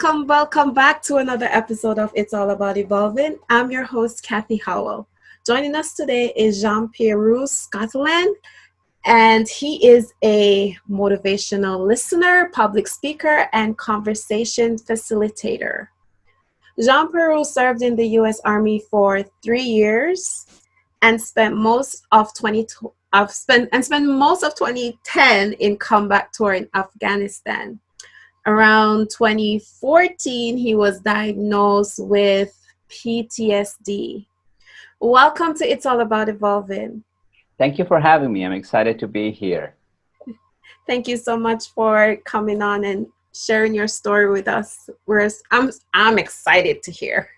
Welcome back to another episode of It's All About Evolving. I'm your host, Kathy Howell. Joining us today is Giampiero Scotland, and he is a motivational listener, public speaker, and conversation facilitator. Giampiero served in the U.S. Army for 3 years and spent most of 2010 in combat tour in Afghanistan. Around 2014, he was diagnosed with PTSD. Welcome to It's All About Evolving. Thank you for having me. I'm excited to be here. Thank you so much for coming on and sharing your story with us. I'm excited to hear.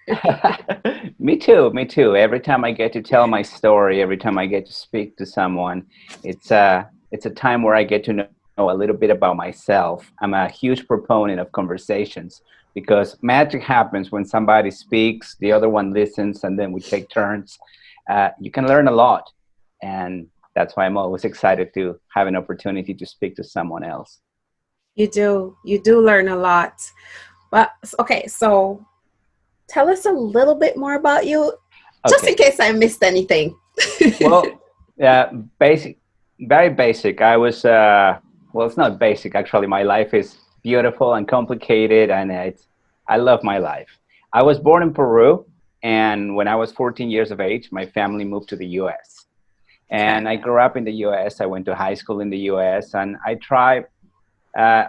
Me too. Every time I get to tell my story, every time I get to speak to someone, it's a time where I get to know a little bit about myself. I'm a huge proponent of conversations because magic happens when somebody speaks, the other one listens, and then we take turns. You can learn a lot, and that's why I'm always excited to have an opportunity to speak to someone else. You do learn a lot. But okay, so tell us a little bit more about you, just in case I missed anything. Well, very basic. I was well, it's not basic actually. My life is beautiful and complicated, and I love my life. I was born in Peru, and when I was 14 years of age, my family moved to the U.S. And I grew up in the U.S. I went to high school in the U.S. and I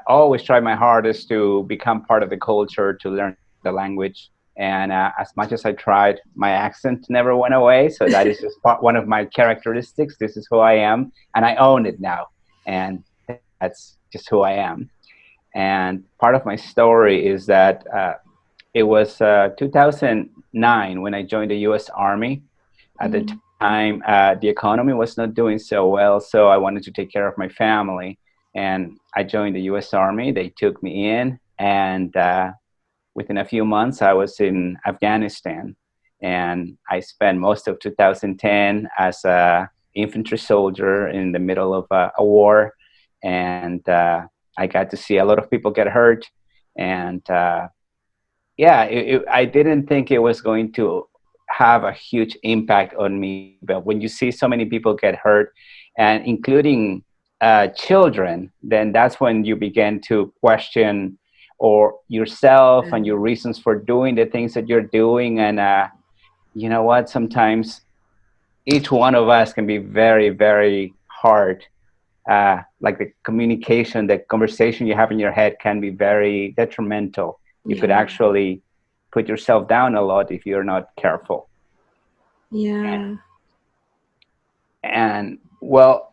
always try my hardest to become part of the culture, to learn the language. And as much as I tried, my accent never went away. So that is just one of my characteristics. This is who I am, and I own it now. And that's just who I am. And part of my story is that it was 2009 when I joined the U.S. Army. At the time, the economy was not doing so well, so I wanted to take care of my family. And I joined the U.S. Army. They took me in, and within a few months, I was in Afghanistan. And I spent most of 2010 as an infantry soldier in the middle of a war. And I got to see a lot of people get hurt. And I didn't think it was going to have a huge impact on me. But when you see so many people get hurt, and including children, then that's when you begin to question or yourself and your reasons for doing the things that you're doing. And you know what? Sometimes each one of us can be very, very hard. Like the communication, the conversation you have in your head can be very detrimental. You could actually put yourself down a lot if you're not careful. Yeah. And well,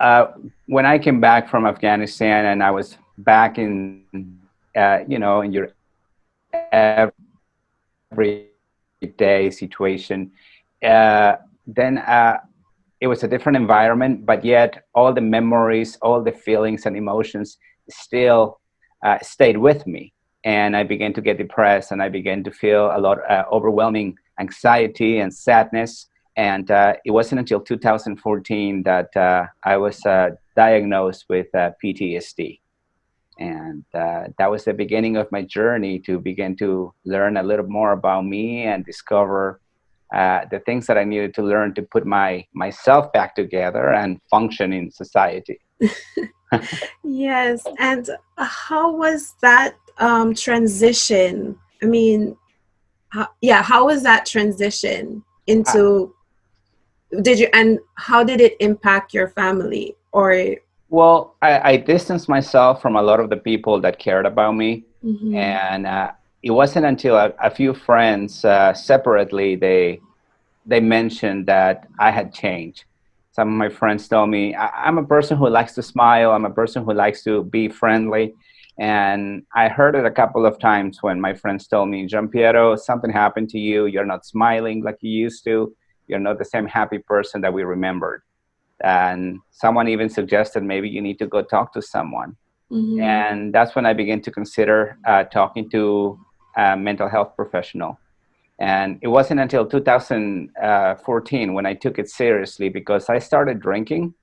when I came back from Afghanistan and I was back in, in your everyday situation, then it was a different environment, but yet all the memories, all the feelings and emotions still stayed with me. And I began to get depressed, and I began to feel a lot overwhelming anxiety and sadness. And it wasn't until 2014 that I was diagnosed with PTSD. And that was the beginning of my journey to begin to learn a little more about me and discover the things that I needed to learn to put myself back together and function in society. Yes. And how was that transition? I mean, how was that transition into, and how did it impact your family? Well, I distanced myself from a lot of the people that cared about me. And it wasn't until a few friends separately, they mentioned that I had changed. Some of my friends told me, I'm a person who likes to smile. I'm a person who likes to be friendly. And I heard it a couple of times when my friends told me, Giampiero, something happened to you. You're not smiling like you used to. You're not the same happy person that we remembered. And someone even suggested maybe you need to go talk to someone. And that's when I began to consider talking to a mental health professional. And it wasn't until 2014 when I took it seriously, because I started drinking,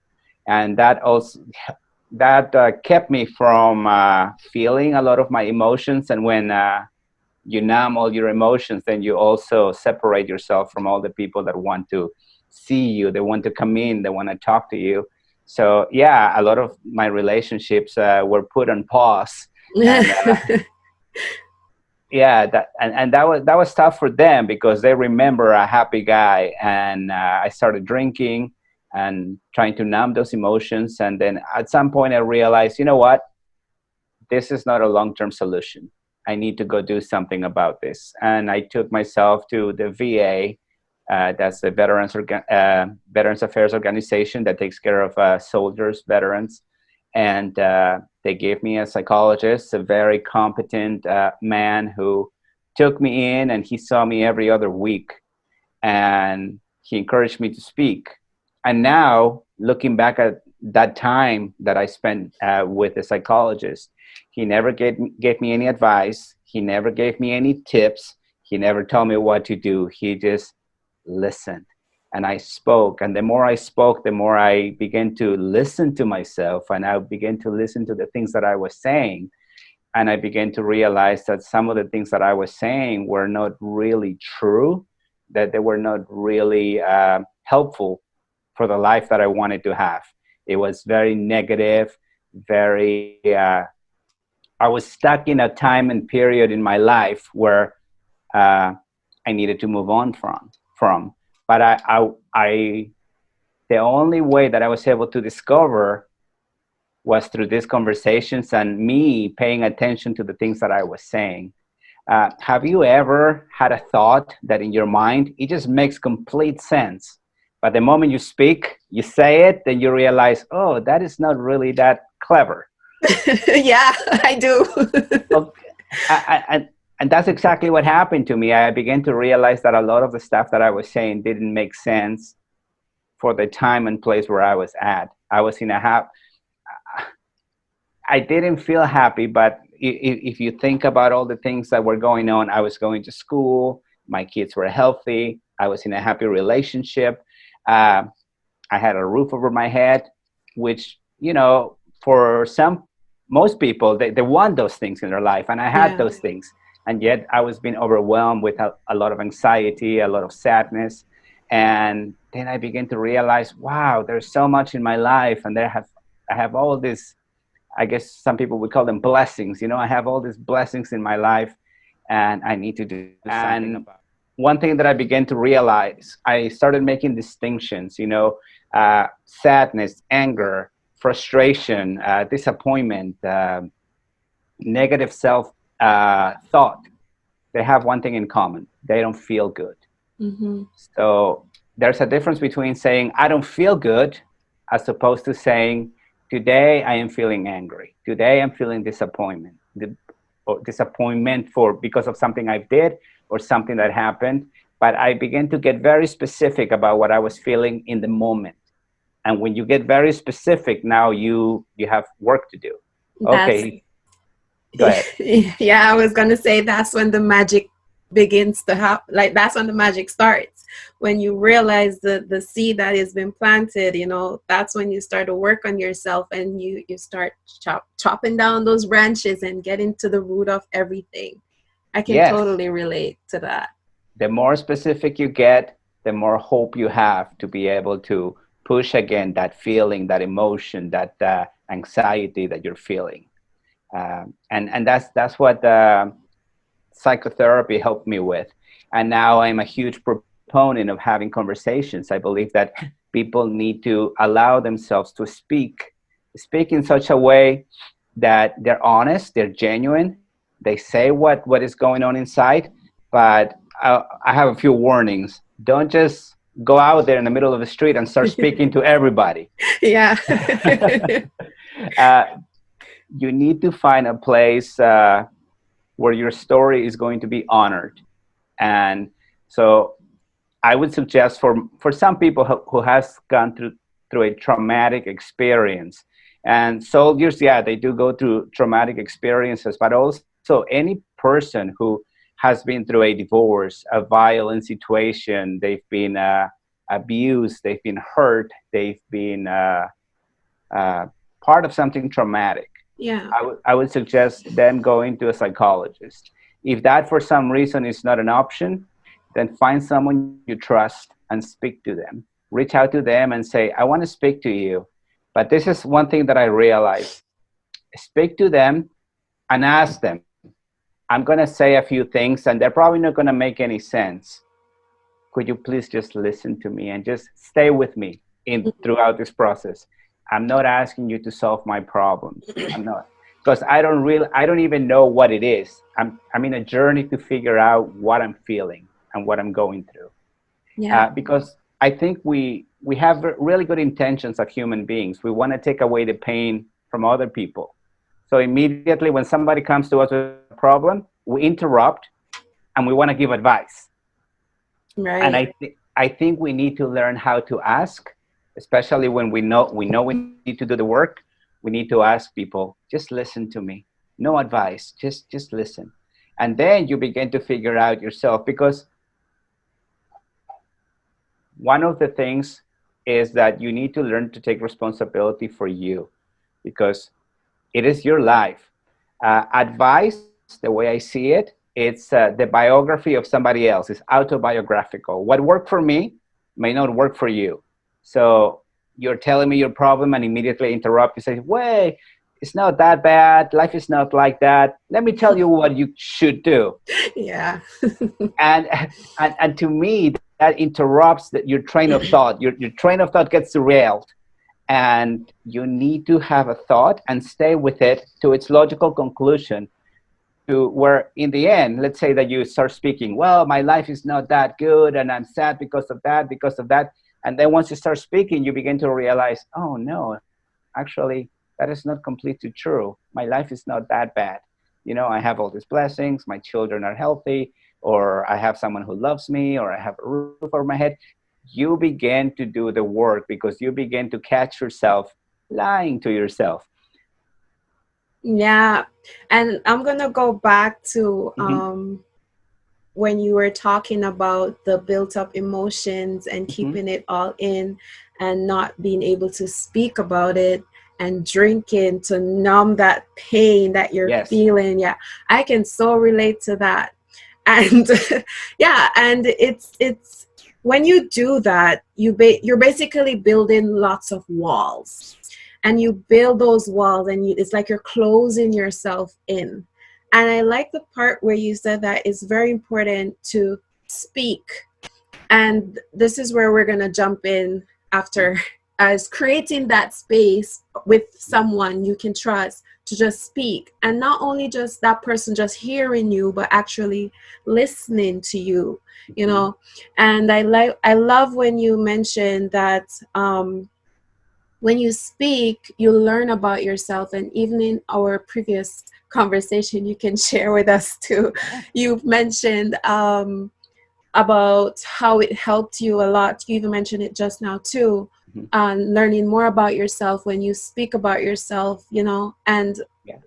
and that kept me from feeling a lot of my emotions. And when you numb all your emotions, then you also separate yourself from all the people that want to see you, they want to come in, they want to talk to you. So yeah, a lot of my relationships were put on pause. And yeah, and that was tough for them because they remember a happy guy, and I started drinking and trying to numb those emotions. And then at some point I realized, you know what, this is not a long-term solution. I need to go do something about this. And I took myself to the VA. That's the Veterans Affairs organization that takes care of soldiers, veterans. And they gave me a psychologist, a very competent man who took me in, and he saw me every other week. And he encouraged me to speak. And now, looking back at that time that I spent with the psychologist, he never gave me any advice. He never gave me any tips. He never told me what to do. He just listened. And I spoke. And the more I spoke, the more I began to listen to myself. And I began to listen to the things that I was saying. And I began to realize that some of the things that I was saying were not really true, that they were not really helpful for the life that I wanted to have. It was very negative, very, I was stuck in a time and period in my life where uh, I needed to move on from. But the only way that I was able to discover was through these conversations and me paying attention to the things that I was saying. Have you ever had a thought that in your mind, it just makes complete sense, but the moment you speak, you say it, then you realize, oh, that is not really that clever. Yeah, I do. Well, and that's exactly what happened to me. I began to realize that a lot of the stuff that I was saying didn't make sense for the time and place where I was at. I was in a I didn't feel happy, but if you think about all the things that were going on, I was going to school, my kids were healthy, I was in a happy relationship, uh, I had a roof over my head, which, for most people, they want those things in their life, and I had Yeah. those things. And yet I was being overwhelmed with a lot of anxiety, a lot of sadness. And then I began to realize, wow, there's so much in my life, and I have all this, I guess some people would call them blessings. I have all these blessings in my life, and I need to do something about it. One thing that I began to realize, I started making distinctions, sadness, anger, frustration, disappointment, negative self thought. They have one thing in common: they don't feel good. Mm-hmm. So there's a difference between saying I don't feel good as opposed to saying today I am feeling angry. Today I'm feeling or disappointment for because of something I did or something that happened. But I began to get very specific about what I was feeling in the moment. And when you get very specific, now you have work to do. That's Okay, go ahead. yeah, I was gonna say that's when the magic begins to happen. Like that's when the magic starts. When you realize the seed that has been planted, that's when you start to work on yourself and you start chopping down those branches and getting to the root of everything. I can Yes, totally relate to that. the more specific you get, the more hope you have to be able to push again that feeling, that emotion, that anxiety that you're feeling. And that's what psychotherapy helped me with. And now I'm a huge proponent of having conversations. I believe that people need to allow themselves to speak in such a way that they're honest, they're genuine, they say what is going on inside. But I have a few warnings. Don't just go out there in the middle of the street and start speaking to everybody. Yeah. uh, you need to find a place where your story is going to be honored. And so I would suggest for some people who has gone through a traumatic experience, and soldiers, yeah, they do go through traumatic experiences, but also any person who has been through a divorce, a violent situation, they've been abused, they've been hurt, they've been uh, part of something traumatic. Yeah. I would suggest them going to a psychologist. If that for some reason is not an option, then find someone you trust and speak to them. Reach out to them and say, I want to speak to you. But this is one thing that I realized. Speak to them and ask them. I'm going to say a few things and they're probably not going to make any sense. Could you please just listen to me and just stay with me in throughout this process? I'm not asking you to solve my problems. I'm not, because I don't even know what it is. I'm in a journey to figure out what I'm feeling and what I'm going through. Yeah. Because I think we have really good intentions as human beings. We want to take away the pain from other people. So immediately when somebody comes to us with a problem, we interrupt and we want to give advice. And Right. I think we need to learn how to ask, especially when we need to do the work. We need to ask people, just listen to me. No advice, just listen. And then you begin to figure out yourself, because one of the things is that you need to learn to take responsibility for you, because it is your life. Advice, the way I see it, it's the biography of somebody else. It's autobiographical. What worked for me may not work for you. So you're telling me your problem and immediately interrupt. You say, wait, it's not that bad. Life is not like that. Let me tell you what you should do. Yeah. And and to me, that interrupts your train of thought. Your train of thought gets derailed, and you need to have a thought and stay with it to its logical conclusion, to where in the end, let's say that you start speaking, well, my life is not that good and I'm sad because of that. And then once you start speaking, you begin to realize, oh no, actually that is not completely true. My life is not that bad. I have all these blessings, my children are healthy, or I have someone who loves me, or I have a roof over my head. You begin to do the work because you begin to catch yourself lying to yourself. Yeah. And I'm going to go back to Hmm. when you were talking about the built up emotions and Hmm. keeping it all in and not being able to speak about it and drinking to numb that pain that you're Yes. feeling. Yeah. I can so relate to that. And yeah, and it's when you do that, you're basically building lots of walls, and you build those walls, and it's like you're closing yourself in. And I like the part where you said that it's very important to speak. And this is where we're going to jump in after, as creating that space with someone you can trust to just speak, and not only just that person just hearing you, but actually listening to you, you Hmm. know. And I love when you mentioned that when you speak, you learn about yourself. And even in our previous conversation, you can share with us too. Yeah. You've mentioned about how it helped you a lot. You even mentioned it just now too. Hmm. Learning more about yourself when you speak about yourself, and Yeah.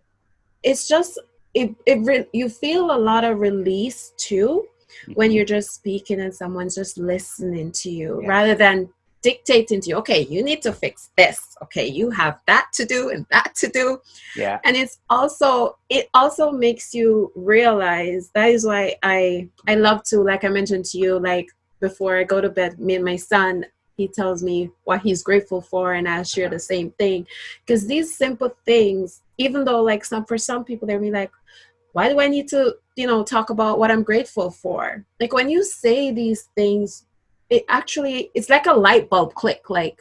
it's just you feel a lot of release too when Hmm. you're just speaking and someone's just listening to you rather Yes. than dictating to you, okay, you need to fix this, okay, you have that to do and that to do. Yeah. And it also makes you realize. That is why I love to, like I mentioned to you, like before I go to bed, me and my son, he tells me what he's grateful for, and I share Uh-huh. the same thing. Because these simple things, even though like for some people they'll be like, why do I need to talk about what I'm grateful for? Like when you say these things, it's like a light bulb click, like,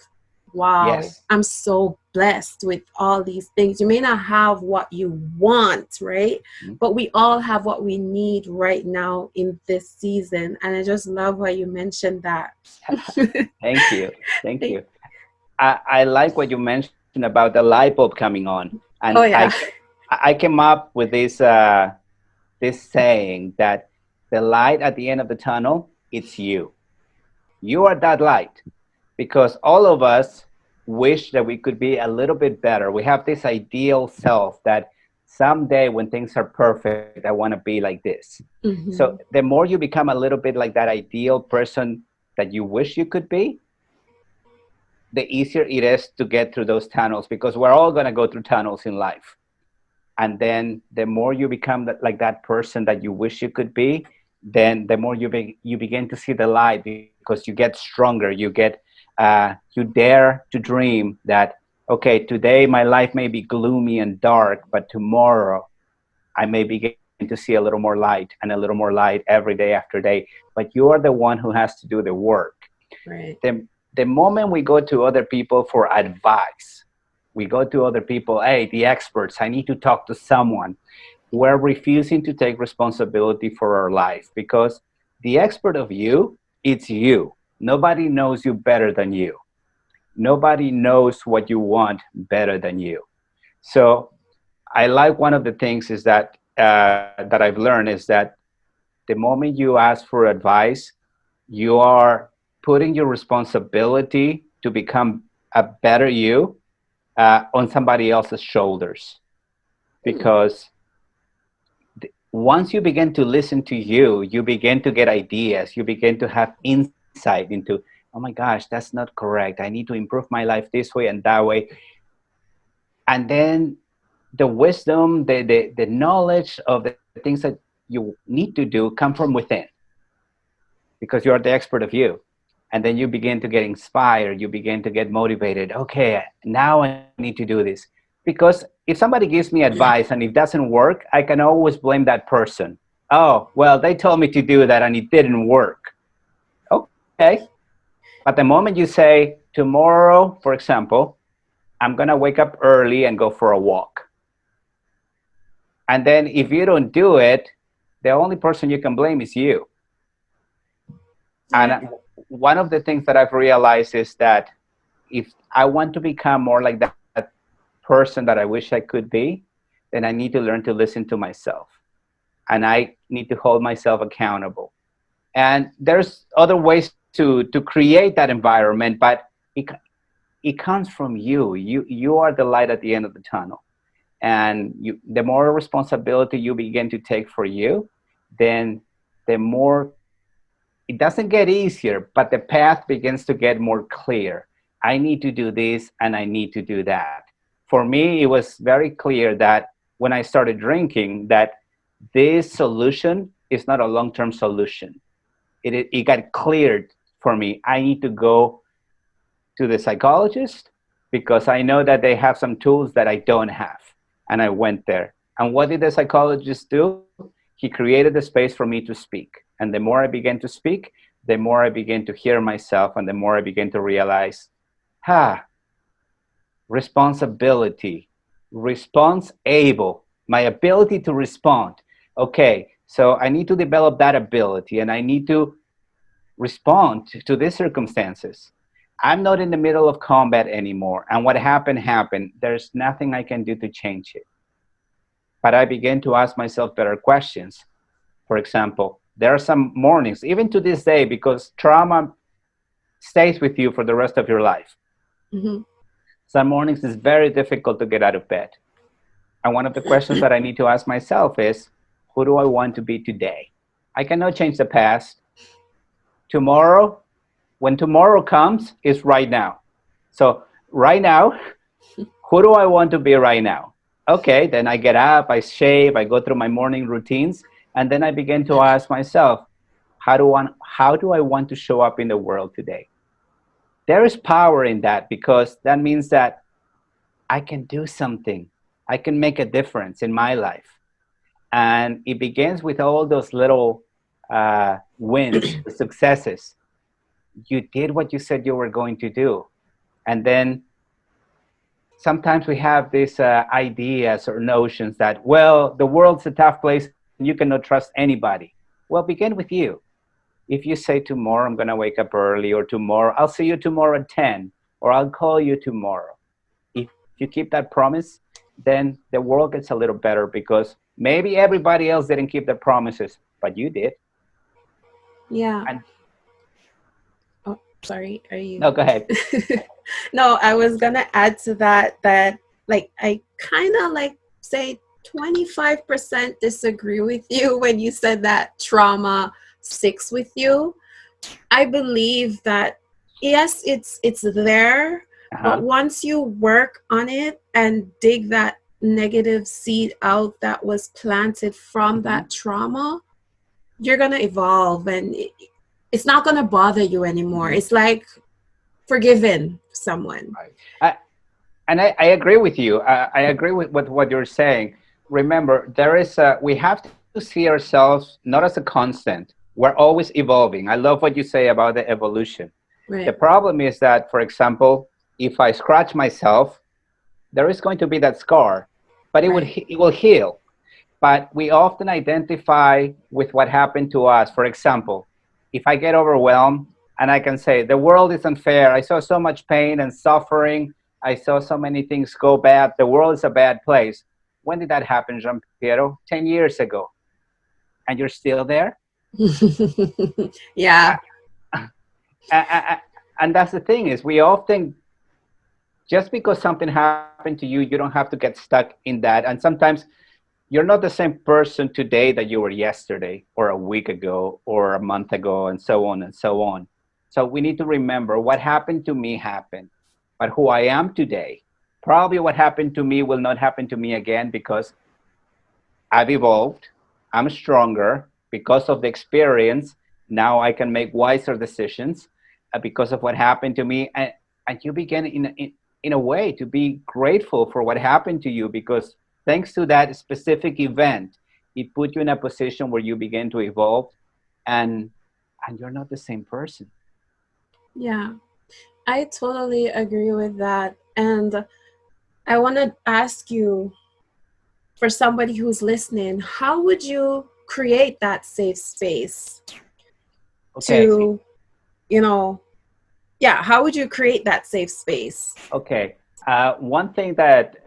wow, Yes. I'm so blessed with all these things. You may not have what you want, right? Mhm. But we all have what we need right now in this season. And I just love how you mentioned that. Thank you. Thank you. I like what you mentioned about the light bulb coming on. And Oh yeah. I came up with this saying that the light at the end of the tunnel, it's you. You are that light, because all of us wish that we could be a little bit better. We have this ideal self that someday when things are perfect, I want to be like this. So Hmm. the more you become a little bit like that ideal person that you wish you could be, the easier it is to get through those tunnels, because we're all going to go through tunnels in life. And then the more you become like that person that you wish you could be, then the more you begin to see the light, because you get stronger. You dare to dream that, okay, today my life may be gloomy and dark, but tomorrow I may begin to see a little more light and a little more light every day after day. But you are the one who has to do the work. Right. The moment we go to other people for advice, we go to other people, hey, the experts, I need to talk to someone. We're refusing to take responsibility for our life, because the expert of you, it's you. Nobody knows you better than you. Nobody knows what you want better than you. So I like, one of the things is that I've learned is that the moment you ask for advice, you are putting your responsibility to become a better you on somebody else's shoulders. Hmm. Because once you begin to listen to you, you begin to get ideas, you begin to have insight into, oh my gosh, that's not correct. I need to improve my life this way and that way. And then the wisdom, the knowledge of the things that you need to do come from within, because you are the expert of you. And then you begin to get inspired, you begin to get motivated. Okay, now I need to do this. Because if somebody gives me advice and it doesn't work, I can always blame that person. Oh, well, they told me to do that and it didn't work. Okay. But the moment you say, tomorrow, for example, I'm going to wake up early and go for a walk. And then if you don't do it, the only person you can blame is you. And Yeah. one of the things that I've realized is that if I want to become more like that person that I wish I could be, then I need to learn to listen to myself. And I need to hold myself accountable. And there's other ways to create that environment, but it comes from you. You are the light at the end of the tunnel. And the more responsibility you begin to take for you, then the more, it doesn't get easier, but the path begins to get more clear. I need to do this and I need to do that. For me, it was very clear that when I started drinking, that this solution is not a long-term solution. It got cleared for me. I need to go to the psychologist because I know that they have some tools that I don't have. And I went there. And what did the psychologist do? He created the space for me to speak. And the more I began to speak, the more I began to hear myself, and the more I began to realize, responsibility, response able, my ability to respond. Okay, so I need to develop that ability and I need to respond to these circumstances. I'm not in the middle of combat anymore. And what happened, happened. There's nothing I can do to change it. But I began to ask myself better questions. For example, there are some mornings, even to this day, because trauma stays with you for the rest of your life. Hmm. Some mornings it's very difficult to get out of bed. And one of the questions that I need to ask myself is, who do I want to be today? I cannot change the past. Tomorrow, when tomorrow comes, is right now. So right now, who do I want to be right now? Okay, then I get up, I shave, I go through my morning routines, and then I begin to ask myself, how do I want to show up in the world today? There is power in that, because that means that I can do something. I can make a difference in my life. And it begins with all those little wins, successes. You did what you said you were going to do. And then sometimes we have these ideas or notions that, well, the world's a tough place and you cannot trust anybody. Well, begin with you. If you say tomorrow I'm going to wake up early, or tomorrow I'll see you tomorrow at 10, or I'll call you tomorrow. If you keep that promise, then the world gets a little better, because maybe everybody else didn't keep their promises, but you did. Yeah. And Oh, sorry. Are you? no, go ahead. No, I was gonna add to that like I kind of like say 25% disagree with you when you said that trauma sticks with you. I believe that yes, it's there, but Uh-huh. once you work on it and dig that negative seed out that was planted from Hmm. that trauma, you're going to evolve, and it's not going to bother you anymore. Hmm. It's like forgiving someone. Right. I agree with you. I agree with what you're saying. Remember, we have to see ourselves not as a constant. We're always evolving. I love what you say about the evolution. The Right. problem is that, for example, if I scratch myself, there is going to be that scar, but Right. it will heal. But we often identify with what happened to us. For example, if I get overwhelmed and I can say, the world is unfair, I saw so much pain and suffering, I saw so many things go bad, the world is a bad place. When did that happen, Giampiero? 10 years ago. And you're still there? Yeah. Uh, and that's the thing is we often, just because something happened to you, you don't have to get stuck in that. And sometimes you're not the same person today that you were yesterday or a week ago or a month ago, and so on and so on. So we need to remember what happened to me happened, but who I am today, probably what happened to me will not happen to me again because I've evolved, I'm stronger because of the experience. Now I can make wiser decisions because of what happened to me. And you begin in a way to be grateful for what happened to you because thanks to that specific event, it put you in a position where you begin to evolve and and you're not the same person. Yeah. I totally agree with that. And I want to ask you, for somebody who's listening, how would you create that safe space Okay. to, you know, yeah, how would you create that safe space? Okay. One thing that,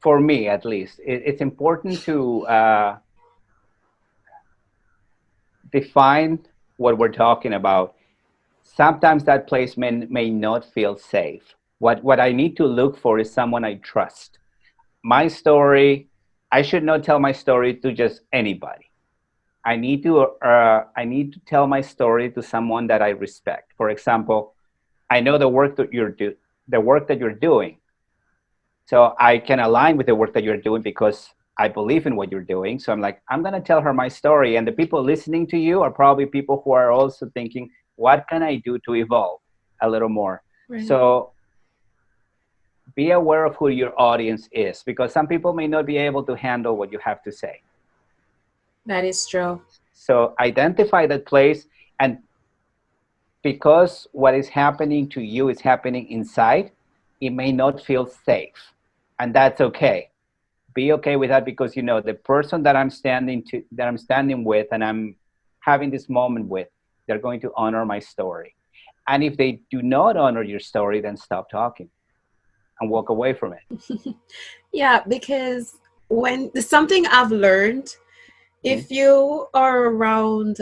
for me at least, it's important to define what we're talking about. Sometimes that place may not feel safe. What I need to look for is someone I trust. My story, I should not tell my story to just anybody. I need to tell my story to someone that I respect. For example, I know the work that you're doing, so I can align with the work that you're doing because I believe in what you're doing. So I'm like, I'm going to tell her my story. And the people listening to you are probably people who are also thinking, what can I do to evolve a little more? Right. So be aware of who your audience is because some people may not be able to handle what you have to say. That is true. So identify that place. And because what is happening to you is happening inside, it may not feel safe. And that's okay. Be okay with that because you know the person that I'm standing with and I'm having this moment with, they're going to honor my story. And if they do not honor your story, then stop talking and walk away from it. Yeah, because when something I've learned, Mhm. if you are around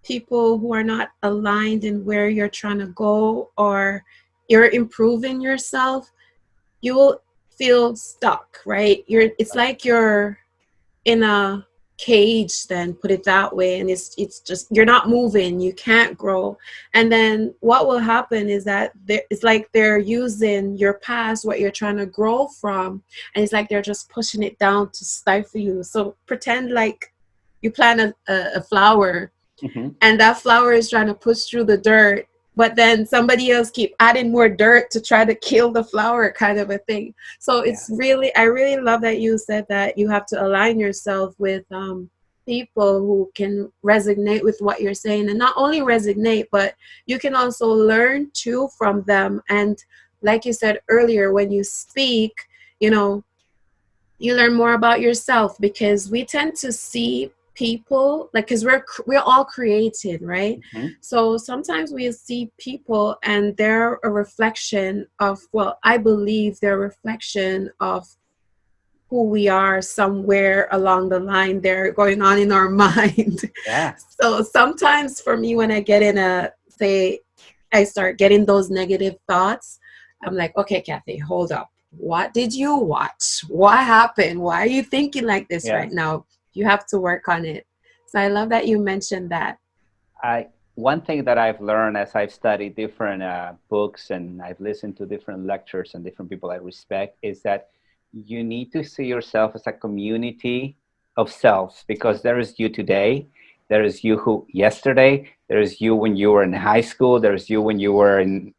people who are not aligned in where you're trying to go, or you're improving yourself, you will feel stuck, right? It's Right. like you're in a cage, then put it that way, and it's just you're not moving, you can't grow. And then what will happen is that it's like they're using your past, what you're trying to grow from, and it's like they're just pushing it down to stifle you. So pretend like you plant a flower, Hmm. and that flower is trying to push through the dirt, but then somebody else keep adding more dirt to try to kill the flower, kind of a thing. So Yeah. it's really, I really love that you said that you have to align yourself with people who can resonate with what you're saying, and not only resonate, but you can also learn too from them. And like you said earlier, when you speak, you know, you learn more about yourself, because we tend to see people like, because we're all created, right? Hmm. So sometimes we see people and they're a reflection of, well, I believe they're a reflection of who we are. Somewhere along the line they're going on in our mind. Yeah. So sometimes for me, when I get in a say I start getting those negative thoughts, I'm like, okay, Kathy, hold up. What did you watch? What happened? Why are you thinking like this Yeah. right now? You have to work on it. So I love that you mentioned that. I One thing that I've learned as I've studied different books and I've listened to different lectures and different people I respect is that you need to see yourself as a community of selves, because there is you today, there is you who yesterday, there is you when you were in high school, there is you when you were in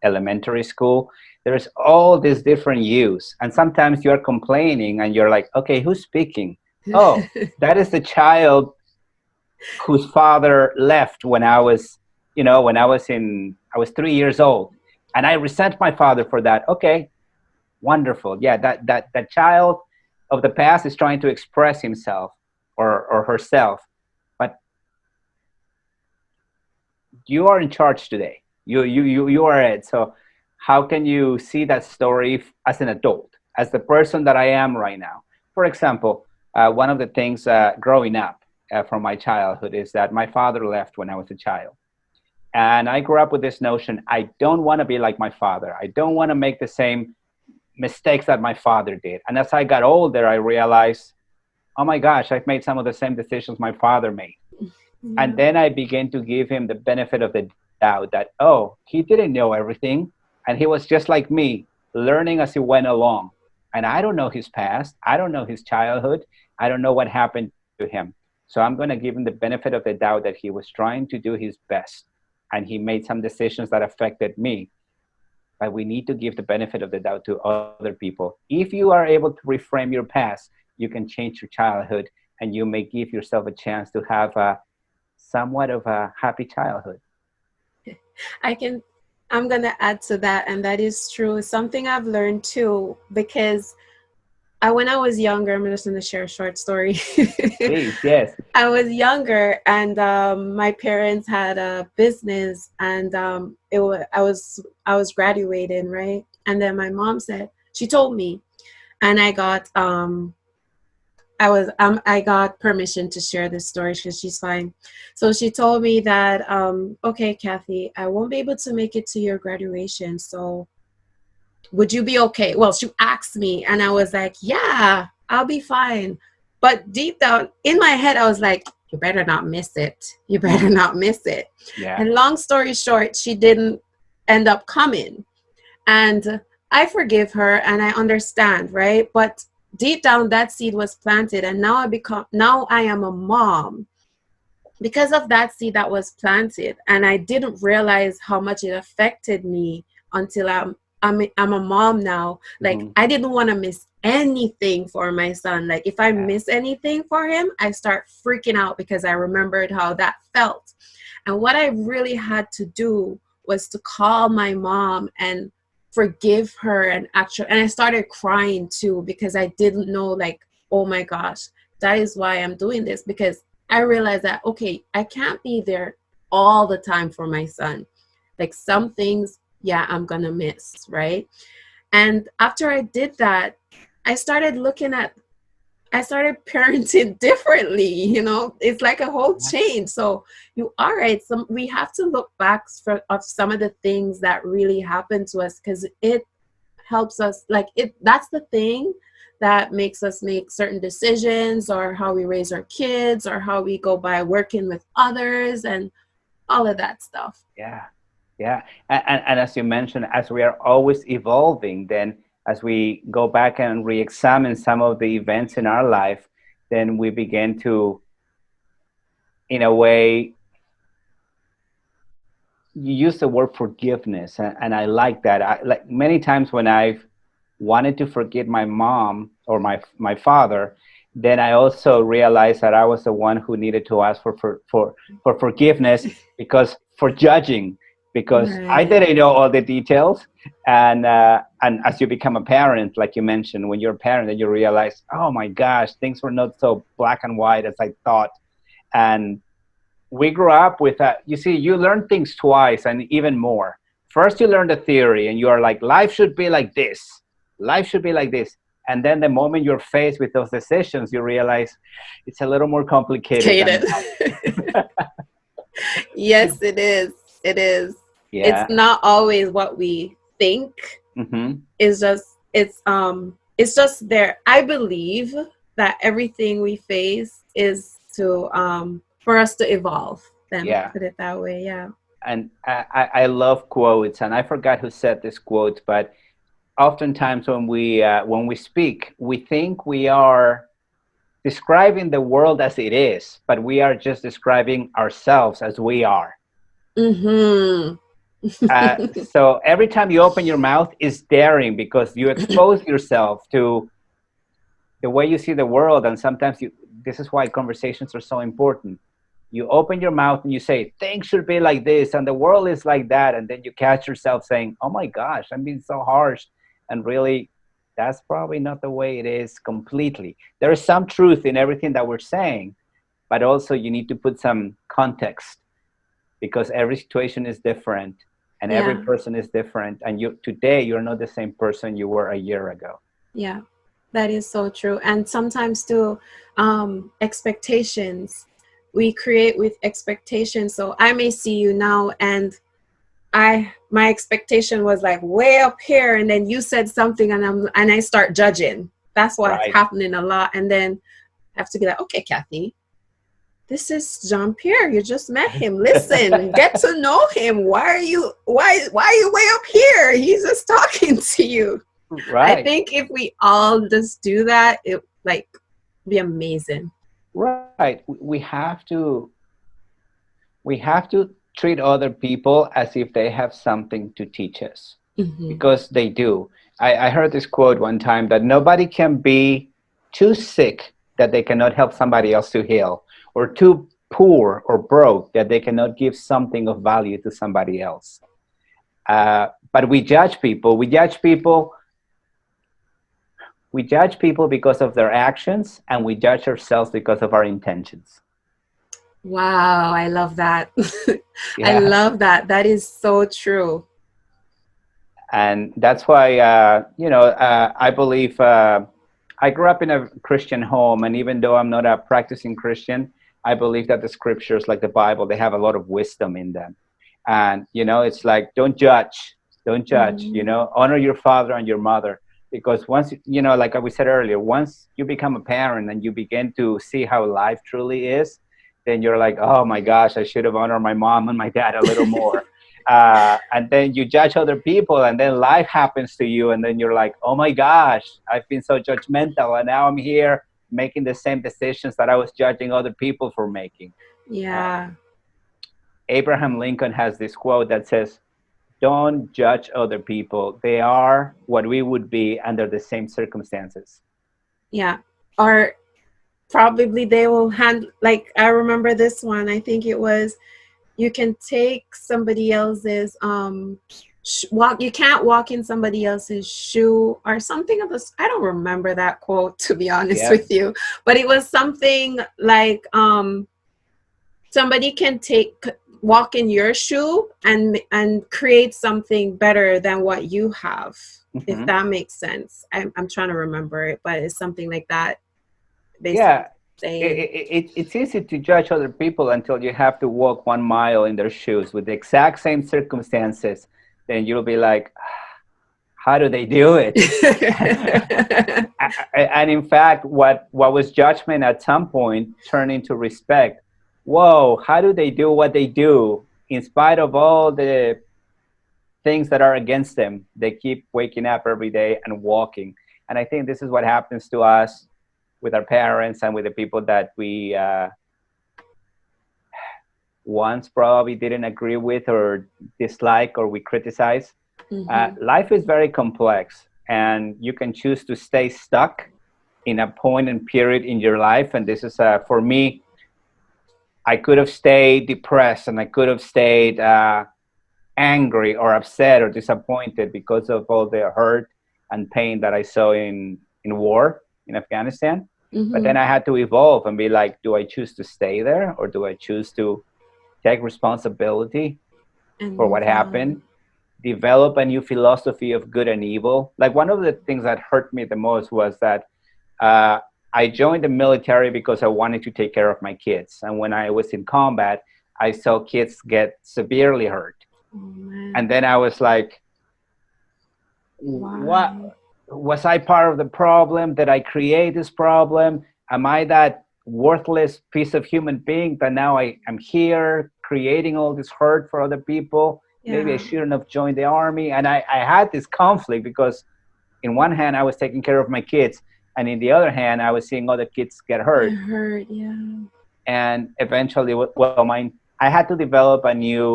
elementary school. There's all these different yous, and sometimes you're complaining and you're like, okay, who's speaking? Oh, that is the child whose father left when I was, when I was 3 years old, and I resent my father for that. Okay, wonderful. Yeah, that child of the past is trying to express himself or herself, but you are in charge today. You are it. So how can you see that story as an adult, as the person that I am right now? For example, one of the things growing up from my childhood is that my father left when I was a child. And I grew up with this notion: I don't want to be like my father. I don't want to make the same mistakes that my father did. And as I got older, I realized, oh my gosh, I've made some of the same decisions my father made. And Yeah. then I began to give him the benefit of the doubt that, oh, he didn't know everything. And he was just like me, learning as he went along. And I don't know his past. I don't know his childhood. I don't know what happened to him. So I'm going to give him the benefit of the doubt that he was trying to do his best. And he made some decisions that affected me. But we need to give the benefit of the doubt to other people. If you are able to reframe your past, you can change your childhood, and you may give yourself a chance to have a somewhat of a happy childhood. I can, I'm going to add to that, and that is true. Something I've learned too, because when I was younger, I'm just going to share a short story. Please, yes. I was younger, and my parents had a business, and I was graduating, right? And then my mom said, she told me, and I got permission to share this story because she's fine. So she told me that, okay, Kathy, I won't be able to make it to your graduation. So would you be okay? Well, she asked me, and I was like, yeah, I'll be fine. But deep down in my head, I was like, you better not miss it. You better Mm, not miss it. yeah. And long story short, she didn't end up coming. And I forgive her and I understand, right? But deep down, that seed was planted, and now I am a mom because of that seed that was planted, and I didn't realize how much it affected me until I'm a mom now. Like, Hmm. I didn't want to miss anything for my son. Like, if I Yeah. miss anything for him, I start freaking out because I remembered how that felt. And what I really had to do was to call my mom and forgive her, and I started crying too because I didn't know, like, oh my gosh, that is why I'm doing this, because I realized that, okay, I can't be there all the time for my son. Like, some things, yeah, I'm gonna miss, right? And after I did that, I started looking at, I started parenting differently, it's like a whole Yeah. change. So you are right. We have to look back of some of the things that really happened to us, because it helps us, like, that's the thing that makes us make certain decisions, or how we raise our kids, or how we go by working with others, and all of that stuff. Yeah. Yeah. And as you mentioned, as we are always evolving, then as we go back and re-examine some of the events in our life, then we begin to, in a way, you use the word forgiveness, and I like that. I like many times when I've wanted to forgive my mom or my father, then I also realized that I was the one who needed to ask for forgiveness, because for judging, because I Right. didn't know all the details. And as you become a parent, like you mentioned, when you're a parent, then you realize, oh my gosh, things were not so black and white as I thought. And we grew up with that. You see, you learn things twice and even more. First, you learn the theory, and you are like, life should be like this. Life should be like this. And then the moment you're faced with those decisions, you realize it's a little more complicated than Kaden. that. Yes, it is. It is. It's Yeah. not always what we think. Hmm. It's just, it's just there. I believe that everything we face is to for us to evolve. Then Yeah. put it that way. Yeah. And I love quotes, and I forgot who said this quote, but oftentimes when we speak, we think we are describing the world as it is, but we are just describing ourselves as we are. Mm-hmm. So every time you open your mouth is daring, because you expose yourself to the way you see the world. And sometimes this is why conversations are so important. You open your mouth and you say things should be like this and the world is like that, and then you catch yourself saying, oh my gosh, I'm being so harsh. And really, that's probably not the way it is completely. There is some truth in everything that we're saying, but also you need to put some context, because every situation is different and every Yeah. person is different, and you today you're not the same person you were a year ago. Yeah, that is so true. And sometimes too, expectations. We create with expectations. So I may see you now and my expectation was like way up here, and then you said something and I start judging. That's what's Right. happening a lot. And then I have to be like, okay, Kathy, this is Giampiero. You just met him. Listen, get to know him. Why are you way up here? He's just talking to you. I Right. think if we all just do that, it like be amazing. Right. We have to treat other people as if they have something to teach us, Hmm. because they do. I heard this quote one time, that nobody can be too sick that they cannot help somebody else to heal, or too poor or broke that they cannot give something of value to somebody else. But we judge people. We judge people because of their actions, and we judge ourselves because of our intentions. Wow, I love that. I Yeah. love that. That is so true. And that's why I believe, I grew up in a Christian home, and even though I'm not a practicing Christian, I believe that the scriptures, like the Bible, they have a lot of wisdom in them. And it's like, don't judge, Mhm. honor your father and your mother. Because once, like we said earlier, once you become a parent and you begin to see how life truly is, then you're like, oh my gosh, I should have honored my mom and my dad a little more. And then you judge other people, and then life happens to you, and then you're like, oh my gosh, I've been so judgmental, and now I'm here making the same decisions that I was judging other people for making. uh, Yeah. Abraham Lincoln has this quote that says, don't judge other people, they are what we would be under the same circumstances. Yeah. Or probably they will hand like I remember this one. I think it was you can take somebody else's walk you can't walk in somebody else's shoe or something of this. I don't remember that quote to be honest Yeah. with you, but it was something like somebody can take walk in your shoe and create something better than what you have, if Hmm. that makes sense. I'm trying to remember it, but it's something like that basically Yeah. saying. It's easy to judge other people until you have to walk 1 mile in their shoes with the exact same circumstances. Then you'll be like, how do they do it? And in fact, what was judgment at some point turned into respect. Whoa, how do they do what they do in spite of all the things that are against them? They keep waking up every day and walking. And I think this is what happens to us with our parents and with the people that we once probably didn't agree with or dislike or we criticize. Hmm. Life is very complex, and you can choose to stay stuck in a point and period in your life. And this is, for me, I could have stayed depressed, and I could have stayed angry or upset or disappointed because of all the hurt and pain that I saw in war in Afghanistan. But then Hmm. I had to evolve and be like, do I choose to stay there, or do I choose to take responsibility And for what move on. happened, develop a new philosophy of good and evil? Like, one of the things that hurt me the most was that uh, I joined the military because I wanted to take care of my kids. And when I was in combat, I saw kids get severely hurt. Oh And man. then I was like, what, Why? was I part of the problem? Did I create this problem? Am I that worthless piece of human being that now I am here creating all this hurt for other people? Maybe I Yeah. shouldn't have joined the army. And I had this conflict because in one hand I was taking care of my kids, and in the other hand I was seeing other kids get I hurt. heard, yeah. And eventually, well, I had to develop a new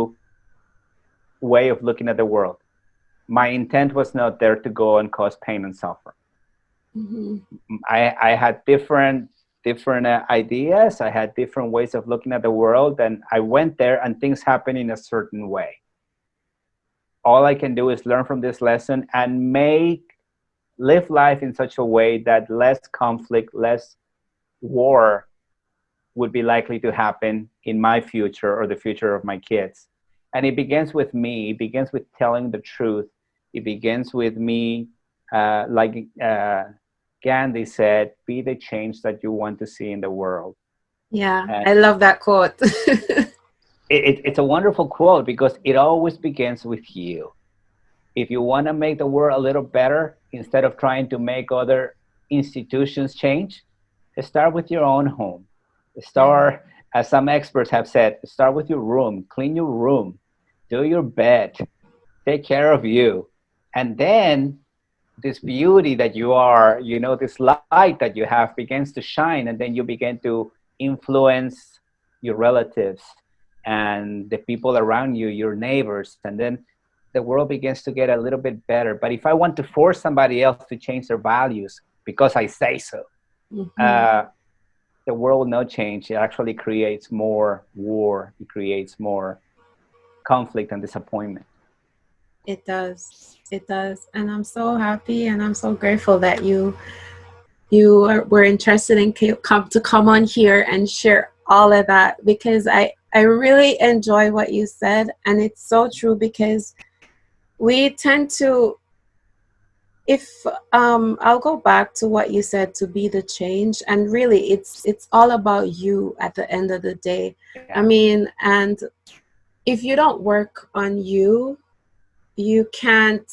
way of looking at the world. My intent was not there to go and cause pain and suffering. Mm-hmm. I had different ideas. I had different ways of looking at the world, and I went there, and things happen in a certain way. All I can do is learn from this lesson and live life in such a way that less conflict, less war would be likely to happen in my future or the future of my kids. And it begins with me. It begins with telling the truth. It begins with me, like Gandhi said, be the change that you want to see in the world. Yeah, And I love that quote. it's a wonderful quote because it always begins with you. If you want to make the world a little better, instead of trying to make other institutions change, start with your own home. Yeah. Start, as some experts have said, start with your room, clean your room, do your bed, take care of you. And then this beauty that you are, this light that you have begins to shine, and then you begin to influence your relatives and the people around you, your neighbors, and then the world begins to get a little bit better. But if I want to force somebody else to change their values because I say so, Mm-hmm. uh, the world will not change. It actually creates more war. It creates more conflict and disappointment. It does. It does. And I'm so happy and I'm so grateful that were interested in come on here and share all of that, because I really enjoy what you said, and it's so true, because we tend to, if I'll go back to what you said, to be the change, and really it's all about you at the end of the day. Yeah. I mean, and if you don't work on you, you can't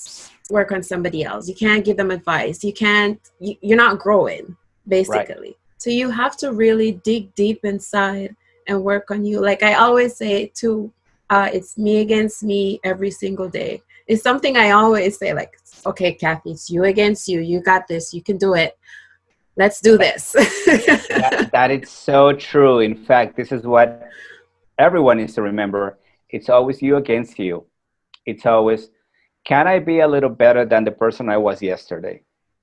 work on somebody else. You can't give them advice. You're not growing, Right. basically. So you have to really dig deep inside and work on you. Like I always say too, it's me against me every single day. It's something I always say, like, okay, Kathy, it's you against you. You got this. You can do it. Let's do That, this. that is so true. In fact, this is what everyone needs to remember. It's always you against you. It's always, can I be a little better than the person I was yesterday?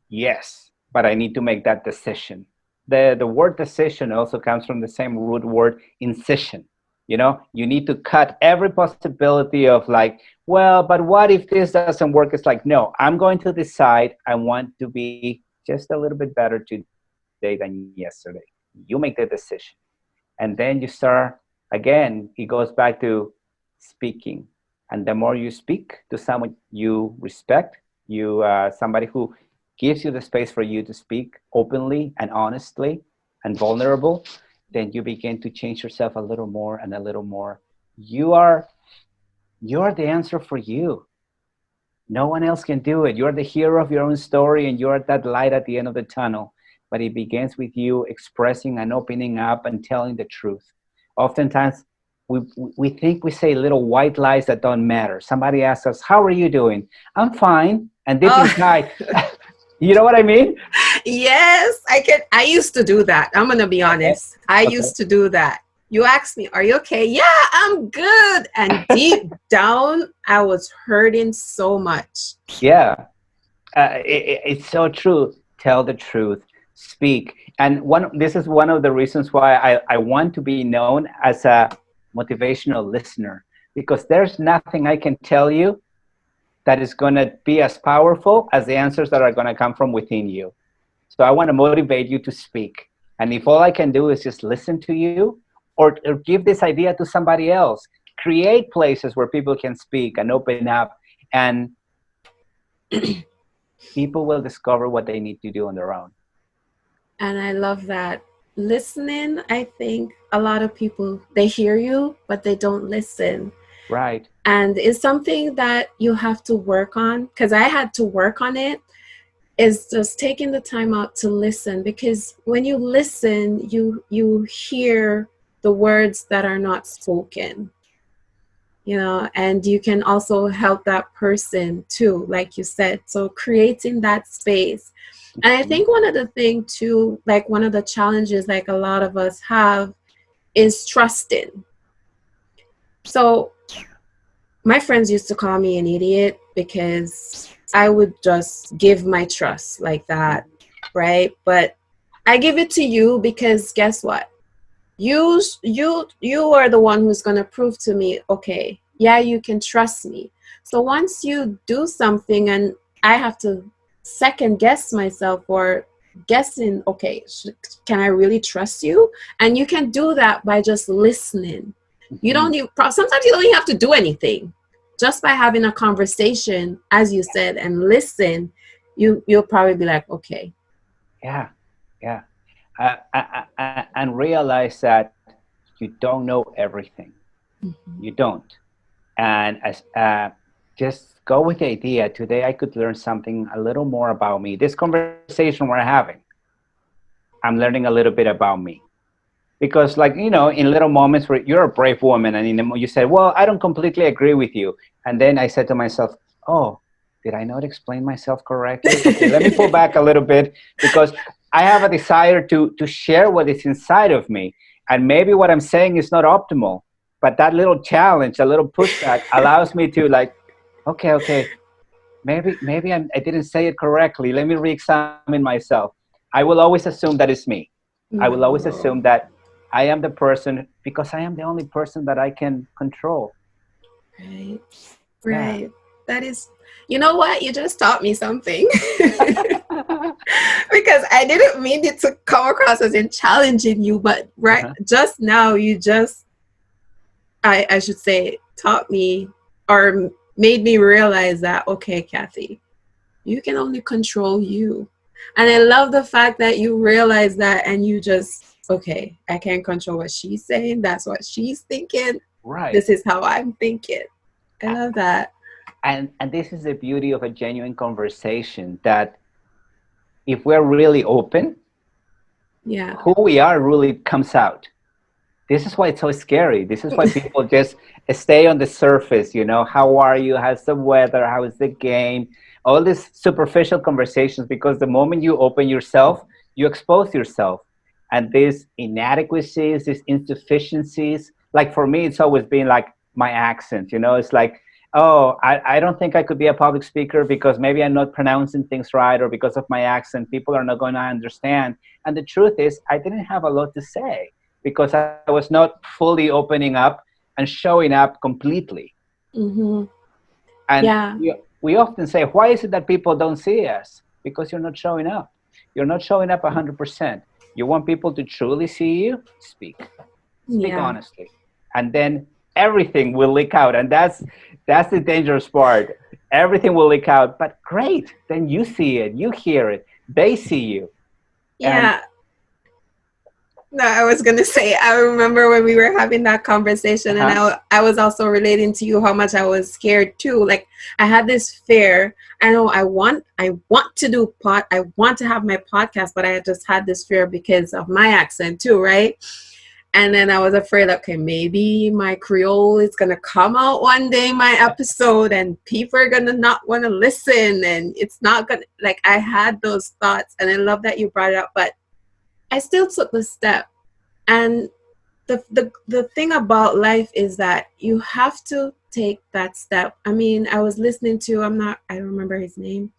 Yes, but I need to make that decision. The word decision also comes from the same root word, incision. You need to cut every possibility of, like, well, but what if this doesn't work? It's like, no, I'm going to decide I want to be just a little bit better today than yesterday. You make the decision. And then you start, again, it goes back to speaking. And the more you speak to someone you respect, somebody who gives you the space for you to speak openly and honestly and vulnerable, then you begin to change yourself a little more and a little more. You are the answer for you. No one else can do it. You're the hero of your own story, and you're that light at the end of the tunnel. But it begins with you expressing and opening up and telling the truth. Oftentimes, we, we think we say little white lies that don't matter. Somebody asks us, how are you doing? I'm fine. And deep Oh. inside, you know what I mean? Yes, I used to do that. I'm going to be Okay. honest. I Okay. used to do that. You asked me, are you okay? Yeah, I'm good. And deep down, I was hurting so much. Yeah. It's so true. Tell the truth, speak. And this is one of the reasons why I want to be known as a motivational listener, because there's nothing I can tell you that is going to be as powerful as the answers that are going to come from within you. So I want to motivate you to speak. And if all I can do is just listen to you, or give this idea to somebody else, create places where people can speak and open up, and people will discover what they need to do on their own. And I love that. Listening, I think a lot of people, they hear you, but they don't listen. Right. And it's something that you have to work on, because I had to work on it, is just taking the time out to listen, because when you listen, you hear the words that are not spoken. and you can also help that person too, like you said. So creating that space. And I Mhm. think one of the thing too, like one of the challenges like a lot of us have is trusting. So my friends used to call me an idiot because I would just give my trust like that, right? But I give it to you because guess what? You are the one who's going to prove to me, okay, yeah, you can trust me. So once you do something and I have to second guess myself or guessing, okay, can I really trust you? And you can do that by just listening. You Mhm. don't even, sometimes you don't even have to do anything. Just by having a conversation, as you said, and listen, you'll probably be like, okay. Yeah, yeah. And realize that you don't know everything. You Mhm. don't. And as just go with the idea. Today, I could learn something a little more about me. This conversation we're having, I'm learning a little bit about me. Because, like, in little moments where you're a brave woman, and you said, "Well, I don't completely agree with you," and then I said to myself, "Oh, did I not explain myself correctly? Okay, let me pull back a little bit because I have a desire to share what is inside of me, and maybe what I'm saying is not optimal, but that little challenge, a little pushback, allows me to, like, okay, maybe I didn't say it correctly. Let me re-examine myself. I will always assume that it's me. I will always assume No. that I am the person because I am the only person that I can control. Right. Yeah. Right. That is, you know what? You just taught me something. Because I didn't mean it to come across as in challenging you, but right Uh-huh. just now you just, I should say, taught me or made me realize that, okay, Kathy, you can only control you. And I Yeah. love the fact that you realize that and you just, okay, I can't control what she's saying. That's what she's thinking. Right. This is how I'm thinking. I A- love that. and this is the beauty of a genuine conversation, that if we're really open, Yeah. who we are really comes out. This is why it's so scary. This is why people just stay on the surface. How are you? How's the weather? How is the game? All these superficial conversations, because the moment you open yourself, you expose yourself. And these inadequacies, these insufficiencies, like for me, it's always been like my accent. It's like, oh, I don't think I could be a public speaker because maybe I'm not pronouncing things right, or because of my accent, people are not going to understand. And the truth is, I didn't have a lot to say because I was not fully opening up and showing up completely. Mm-hmm. And Yeah. we often say, why is it that people don't see us? Because you're not showing up. You're not showing up 100%. You want people to truly see you? Speak Yeah. honestly. And then everything will leak out. And that's the dangerous part. Everything will leak out, but great. Then you see it, you hear it, they see you. And Yeah. No, I was gonna say, I remember when we were having that conversation, and uh-huh, I was also relating to you how much I was scared too. Like I had this fear. I know I want to do I want to have my podcast, but I just had this fear because of my accent too, right? And then I was afraid, okay, maybe my Creole is gonna come out one day, my episode, and people are gonna not want to listen, and it's not gonna, like, I had those thoughts, and I love that you brought it up, but I still took the step. And the thing about life is that you have to take that step. I mean, I was listening to, I don't remember his name.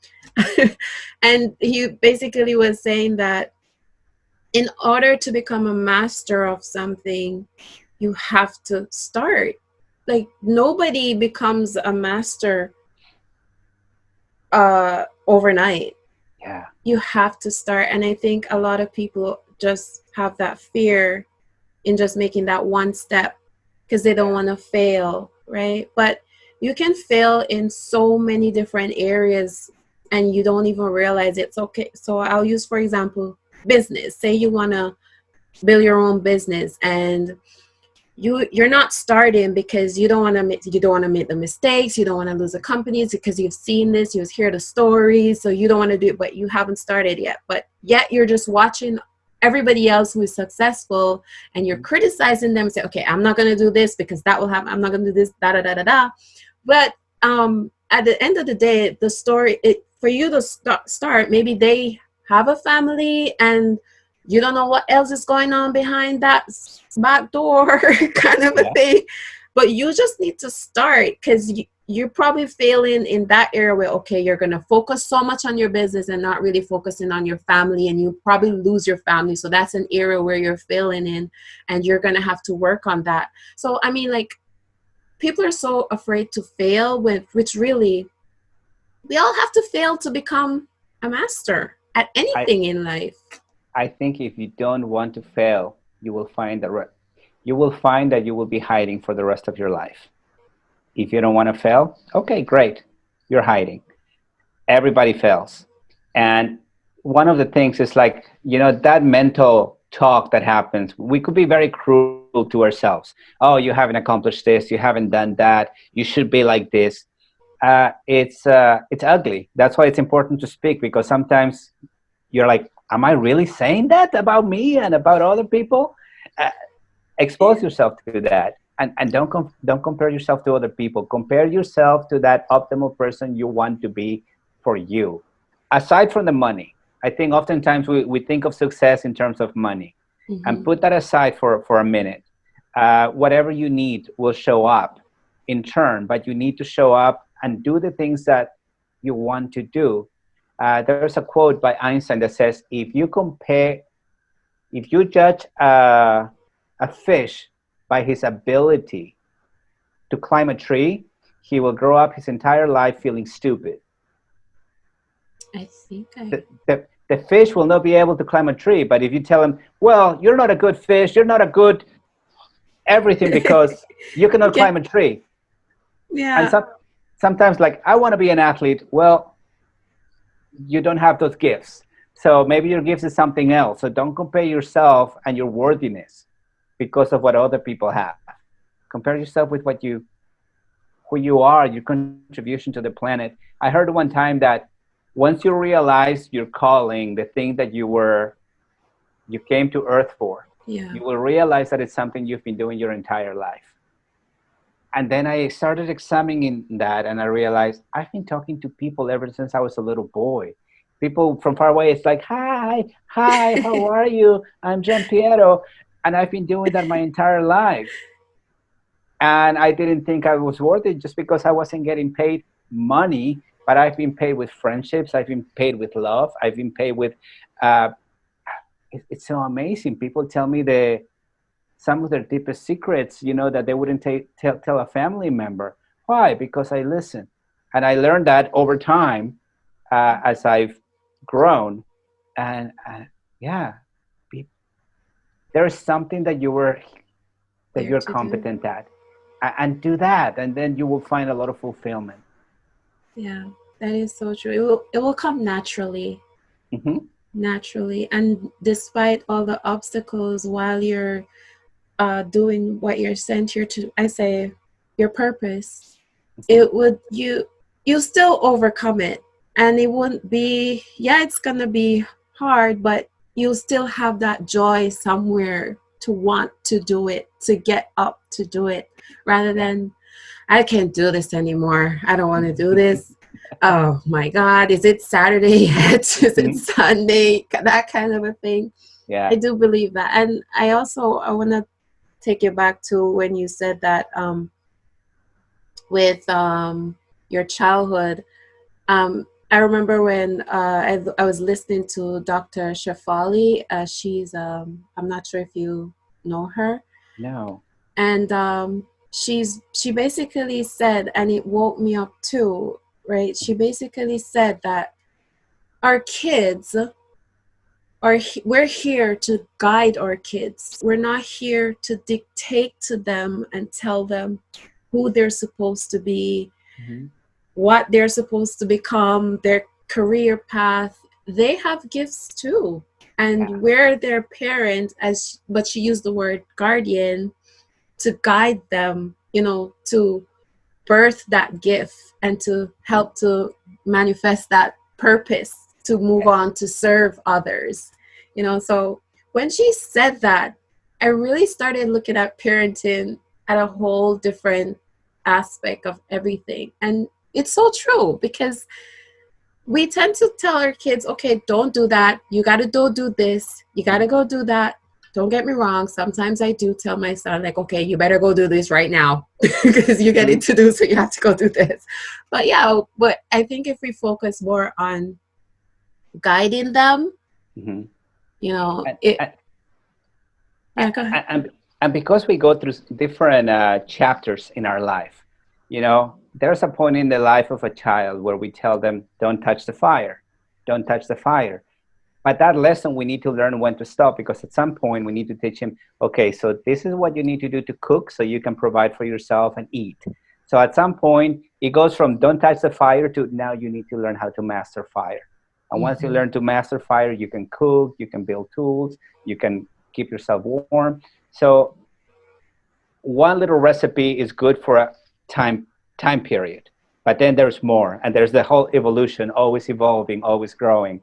And he basically was saying that in order to become a master of something, you have to start. Like nobody becomes a master overnight. yeah, You have to start. And I think a lot of people just have that fear in just making that one step because they don't yeah, want to fail, right? But you can fail in so many different areas and you don't even realize it's okay. So I'll use, for example, business. Say you want to build your own business and you're not starting because you don't want to make the mistakes, you don't want to lose the companies because you've seen this, you've heard the stories, so you don't want to do it, but you haven't started yet, but yet you're just watching everybody else who is successful, and you're criticizing them, say, okay, I'm not going to do this because that will happen, I'm not going to do this, da da da da da. But at the end of the day, the story, for you to start, maybe they have a family and you don't know what else is going on behind that back door kind of a Yeah. thing. But you just need to start, because you're probably failing in that area where, okay, you're going to focus so much on your business and not really focusing on your family, and you probably lose your family. So that's an area where you're failing in, and you're going to have to work on that. So, I mean, like, people are so afraid to fail, which really, we all have to fail to become a master at I anything in life. I think if you don't want to fail, you will find you will find that you will be hiding for the rest of your life. If you don't want to fail, okay, great. You're hiding. Everybody fails. And one of the things is like, that mental talk that happens, we could be very cruel to ourselves. Oh, you haven't accomplished this, you haven't done that, you should be like this. It's ugly. That's why it's important to speak, because sometimes you're like, am I really saying that about me and about other people? Uh, Expose yourself to that, and don't compare yourself to other people. Compare yourself to that optimal person you want to be for you. Aside from the money, I think oftentimes we think of success in terms of money, and Hmm. put that aside for a minute. Whatever you need will show up in turn, but you need to show up and do the things that you want to do. There's a quote by Einstein that says, if you judge a fish by his ability to climb a tree, he will grow up his entire life feeling stupid. I think I The fish will not be able to climb a tree, but if you tell him, well, you're not a good fish, you're not a good everything because you cannot okay. climb a tree. And Yeah. sometimes, like, I want to be an athlete. Well, you don't have those gifts. So maybe your gifts is something else. So don't compare yourself and your worthiness because of what other people have. Compare yourself with who you are, your contribution to the planet. I heard one time that once you realize your calling, the thing that you came to earth for, Yeah. you will realize that it's something you've been doing your entire life. And then I started examining that, and I realized I've been talking to people ever since I was a little boy. People from far away, it's like, hi, how are you? I'm Giampiero. And I've been doing that my entire life. And I didn't think I was worth it just because I wasn't getting paid money, but I've been paid with friendships, I've been paid with love, I've been paid with, uh, it's so amazing. People tell me some of their deepest secrets, that they wouldn't tell a family member. Why? Because I listen. And I learned that over time, as I've grown. And yeah, be, there's something that There you're to do. competent at, and do that, and then you will find a lot of fulfillment. Yeah, that is so true. It will come naturally. Hmm. Naturally. And despite all the obstacles while you're doing what you're sent here to, I say, your purpose, Hmm. it would, you still overcome it. And it wouldn't be, yeah, it's gonna be hard, but you'll still have that joy somewhere to want to do it, to get up to do it, rather Yeah. than, I can't do this anymore, I don't want to do this, oh my god, is it Saturday yet? Is it Hmm. Sunday? That kind of a thing. I Yeah. do believe that. And I want to take you back to when you said that, with your childhood. I remember when I was listening to Dr. Shafali. She's, I'm not sure if you know her. No. And she basically said, and it woke me up too, right? She basically said that our kids we're here to guide our kids. We're not here to dictate to them and tell them who they're supposed to be, Hmm. what they're supposed to become, their career path. They have gifts too. Yeah. And we're their parent, but she used the word guardian, to guide them, to birth that gift and to help to manifest that purpose to move Yes. on to serve others. So when she said that, I really started looking at parenting at a whole different aspect of everything. And it's so true because we tend to tell our kids, okay, don't do that. You got to do this. You got to go do that. Don't get me wrong. Sometimes I do tell my son, like, okay, you better go do this right now because you get it to do, so you have to go do this. But yeah, but I think if we focus more on guiding them, Mm-hmm. you know, And, it, and, yeah, go ahead. and because we go through different chapters in our life, there's a point in the life of a child where we tell them, don't touch the fire, don't touch the fire. But that lesson, we need to learn when to stop, because at some point we need to teach him, okay, so this is what you need to do to cook so you can provide for yourself and eat. So at some point, it goes from don't touch the fire to now you need to learn how to master fire. And once you Mm-hmm. learn to master fire, you can cook, you can build tools, you can keep yourself warm. So one little recipe is good for a time period. But then there's more, and there's the whole evolution, always evolving, always growing.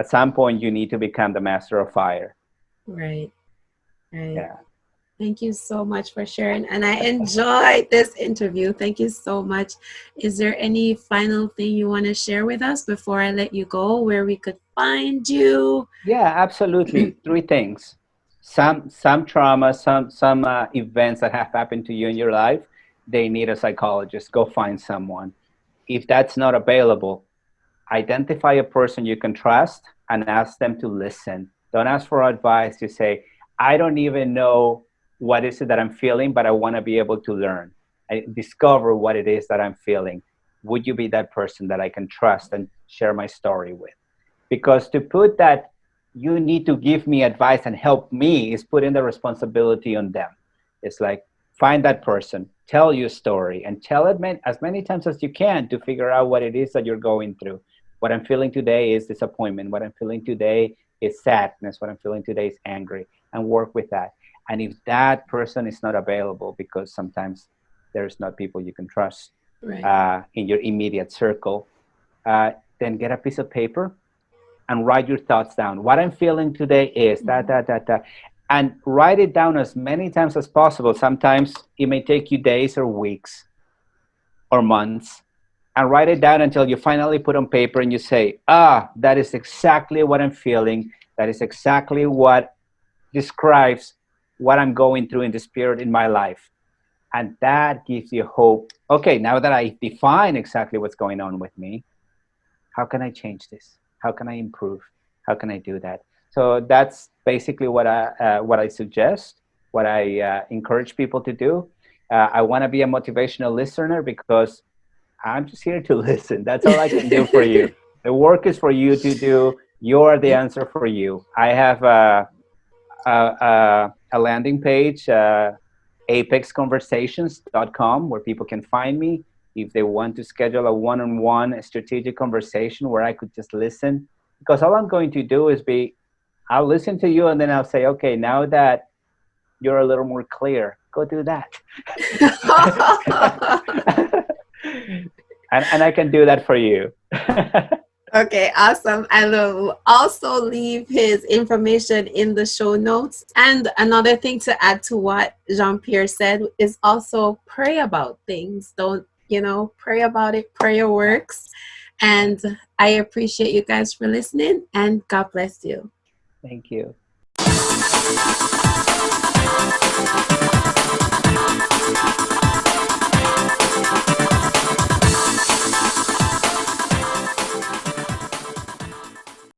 At some point, you need to become the master of fire. Right, right. Yeah. Thank you so much for sharing. And I enjoyed this interview. Thank you so much. Is there any final thing you want to share with us before I let you go, where we could find you? Yeah, absolutely. Three things. Some trauma, some events that have happened to you in your life, they need a psychologist. Go find someone. If that's not available, identify a person you can trust and ask them to listen. Don't ask for advice. You say, I don't even know what is it that I'm feeling, but I want to be able to learn. I discover what it is that I'm feeling. Would you be that person that I can trust and share my story with? Because to put that, you need to give me advice and help me, is putting the responsibility on them. It's like, find that person, tell your story, and tell it as many times as you can to figure out what it is that you're going through. What I'm feeling today is disappointment. What I'm feeling today is sadness. What I'm feeling today is angry, and work with that. And if that person is not available, because sometimes there's not people you can trust Right. in your immediate circle, then get a piece of paper and write your thoughts down. What I'm feeling today is that. And write it down as many times as possible. Sometimes it may take you days or weeks or months. And write it down until you finally put on paper and you say, that is exactly what I'm feeling. That is exactly what describes what I'm going through in this period in my life. And that gives you hope. Okay, now that I define exactly what's going on with me, how can I change this? How can I improve? How can I do that? So that's basically what I suggest, what I encourage people to do. I want to be a motivational listener because I'm just here to listen. That's all I can do for you. The work is for you to do. You're the answer for you. I have a landing page, apexconversations.com, where people can find me if they want to schedule a one-on-one strategic conversation where I could just listen. Because all I'm going to do is I'll listen to you and then I'll say, okay, now that you're a little more clear, go do that. and I can do that for you. Okay, awesome. I will also leave his information in the show notes. And another thing to add to what Giampiero said is also pray about things. Don't, pray about it. Prayer works. And I appreciate you guys for listening, and God bless you. Thank you.